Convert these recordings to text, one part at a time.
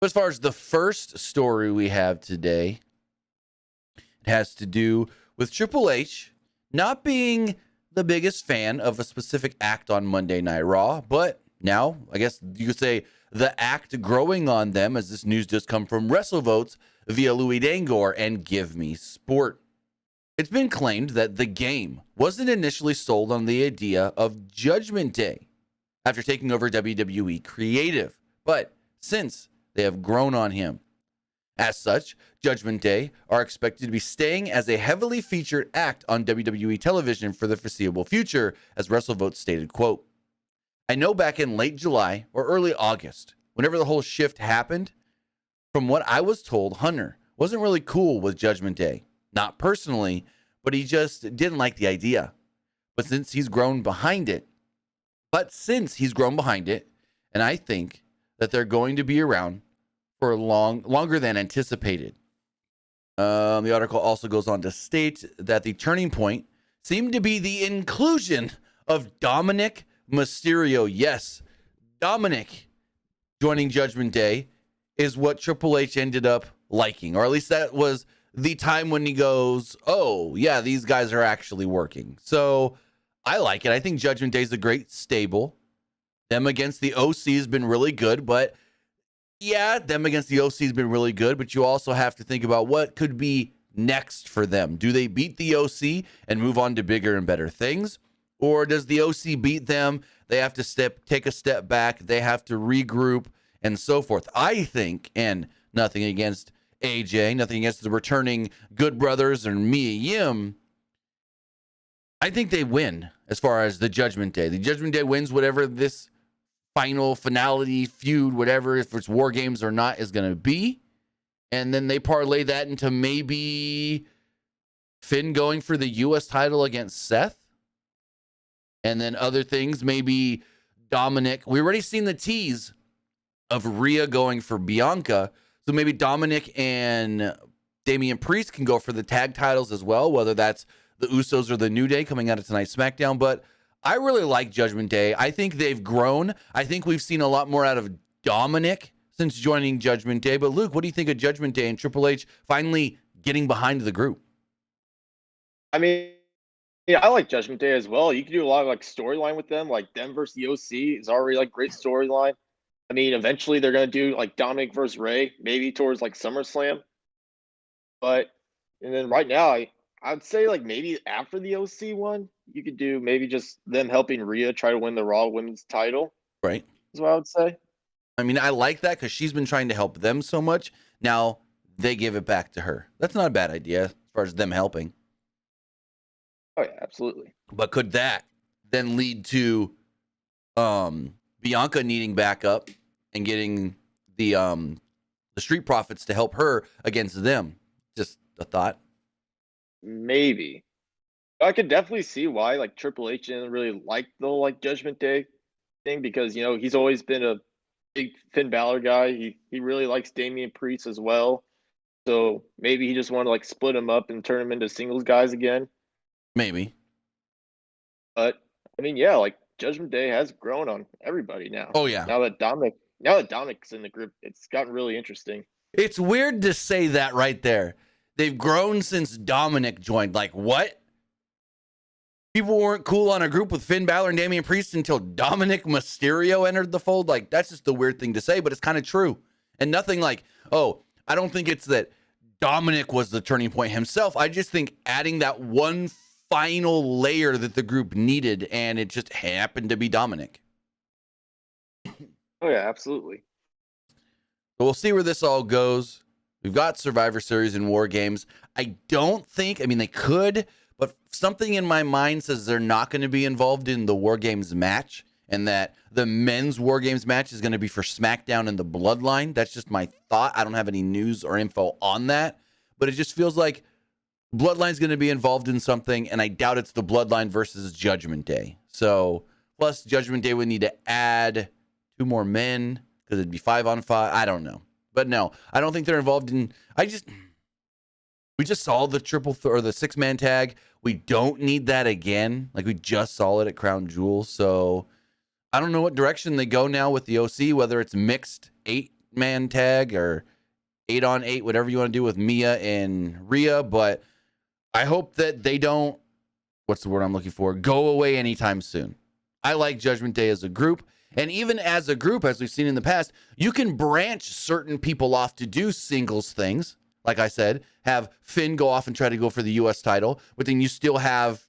As far as the first story we have today, it has to do with Triple H not being the biggest fan of a specific act on Monday Night Raw, but now, I guess you could say, the act growing on them, as this news just come from WrestleVotes via Louis Dangor and Give Me Sport. It's been claimed that the game wasn't initially sold on the idea of Judgment Day after taking over WWE Creative, but since they have grown on him. As such, Judgment Day are expected to be staying as a heavily featured act on WWE television for the foreseeable future, as WrestleVotes stated, quote, I know back in late July or early August, whenever the whole shift happened, from what I was told, Hunter wasn't really cool with Judgment Day. Not personally, but he just didn't like the idea. But since he's grown behind it, and I think that they're going to be around for longer than anticipated. The article also goes on to state that the turning point seemed to be the inclusion of Dominic Mysterio. Yes, Dominic joining Judgment Day is what Triple H ended up liking, or at least that was the time when he goes, oh, yeah, these guys are actually working. So I like it. I think Judgment Day is a great stable. Them against the OC has been really good, but yeah, them against the OC has been really good, but you also have to think about what could be next for them. Do they beat the OC and move on to bigger and better things? Or does the OC beat them? They have to take a step back. They have to regroup and so forth. I think, and nothing against AJ, nothing against the returning Good Brothers or Mia Yim, I think they win as far as the Judgment Day. The Judgment Day wins whatever this final finality feud, whatever, if it's War Games or not, is going to be. And then they parlay that into maybe Finn going for the U.S. title against Seth. And then other things, maybe Dominic. We already seen the tease of Rhea going for Bianca. So maybe Dominic and Damian Priest can go for the tag titles as well, whether that's the Usos or the New Day coming out of tonight's SmackDown. But I really like Judgment Day. I think they've grown. I think we've seen a lot more out of Dominic since joining Judgment Day. But Luke, what do you think of Judgment Day and Triple H finally getting behind the group? I mean, yeah, I like Judgment Day as well. You can do a lot of like storyline with them, like them versus the OC is already like great storyline. I mean, eventually they're gonna do like Dominic versus Ray, maybe towards like SummerSlam. But and then right now, I'd say like maybe after the OC one, you could do maybe just them helping Rhea try to win the Raw Women's title. Right. Is what I would say. I mean, I like that because she's been trying to help them so much. Now they give it back to her. That's not a bad idea as far as them helping. Oh yeah, absolutely. But could that then lead to Bianca needing backup and getting the Street Profits to help her against them? Just a thought. Maybe. I could definitely see why like Triple H didn't really like the like Judgment Day thing because he's always been a big Finn Balor guy. He really likes Damian Priest as well. So maybe he just wanted to like split them up and turn them into singles guys again. Maybe. But I mean, yeah, like Judgment Day has grown on everybody now. Oh yeah. Now that Dominic's in the group, it's gotten really interesting. It's weird to say that right there. They've grown since Dominic joined. Like what? People weren't cool on a group with Finn Balor and Damian Priest until Dominic Mysterio entered the fold. Like that's just the weird thing to say, but it's kind of true. And nothing like, oh, I don't think it's that Dominic was the turning point himself. I just think adding that one final layer that the group needed, and it just happened to be Dominic. Oh yeah, absolutely. So we'll see where this all goes. We've got Survivor Series and War Games. I mean, they could, but something in my mind says they're not going to be involved in the War Games match, and that the men's War Games match is going to be for SmackDown and the Bloodline. That's just my thought. I don't have any news or info on that, but it just feels like Bloodline's going to be involved in something, and I doubt it's the Bloodline versus Judgment Day. So, plus Judgment Day would need to add 2 more men because it'd be 5-on-5. I don't know. But no, I don't think they're involved in. We just saw the or the 6-man tag. We don't need that again. Like we just saw it at Crown Jewel. So I don't know what direction they go now with the OC, whether it's mixed 8 8-man tag or 8-on-8, whatever you want to do with Mia and Rhea. But I hope that they don't, what's the word I'm looking for, go away anytime soon. I like Judgment Day as a group. And even as a group, as we've seen in the past, you can branch certain people off to do singles things. Like I said, have Finn go off and try to go for the U.S. title, but then you still have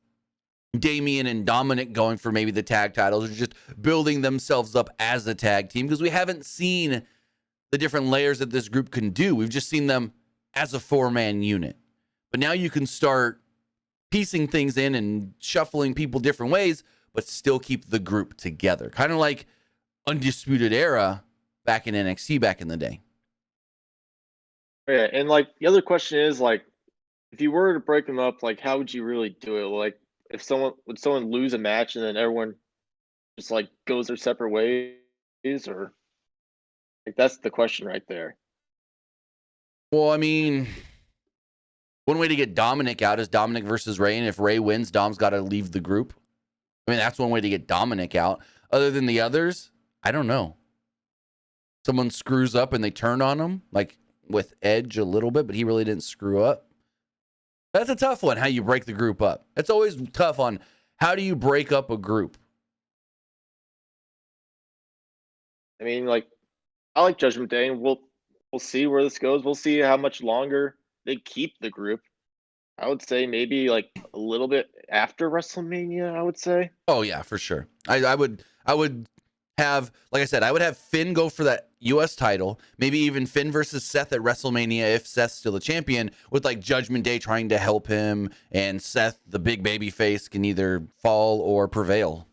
Damian and Dominic going for maybe the tag titles, or just building themselves up as a tag team, because we haven't seen the different layers that this group can do. We've just seen them as a 4-man unit. But now you can start piecing things in and shuffling people different ways, but still keep the group together. Kind of like Undisputed Era back in NXT back in the day. Yeah, and like the other question is like, if you were to break them up, like how would you really do it? Like, if would someone lose a match and then everyone just like goes their separate ways, or like that's the question right there. Well, I mean, one way to get Dominic out is Dominic versus Ray, and if Ray wins, Dom's got to leave the group. I mean, that's one way to get Dominic out. Other than the others, I don't know. Someone screws up and they turn on him, like with Edge a little bit, but he really didn't screw up. That's a tough one, how you break the group up. It's always tough on how do you break up a group. I mean, like, I like Judgment Day, and we'll see where this goes. We'll see how much longer they keep the group. I would say maybe like a little bit after WrestleMania, I would say. Oh yeah, for sure. I would have, like I said, I would have Finn go for that U.S. title, maybe even Finn versus Seth at WrestleMania if Seth's still the champion, with like Judgment Day trying to help him, and Seth, the big baby face, can either fall or prevail.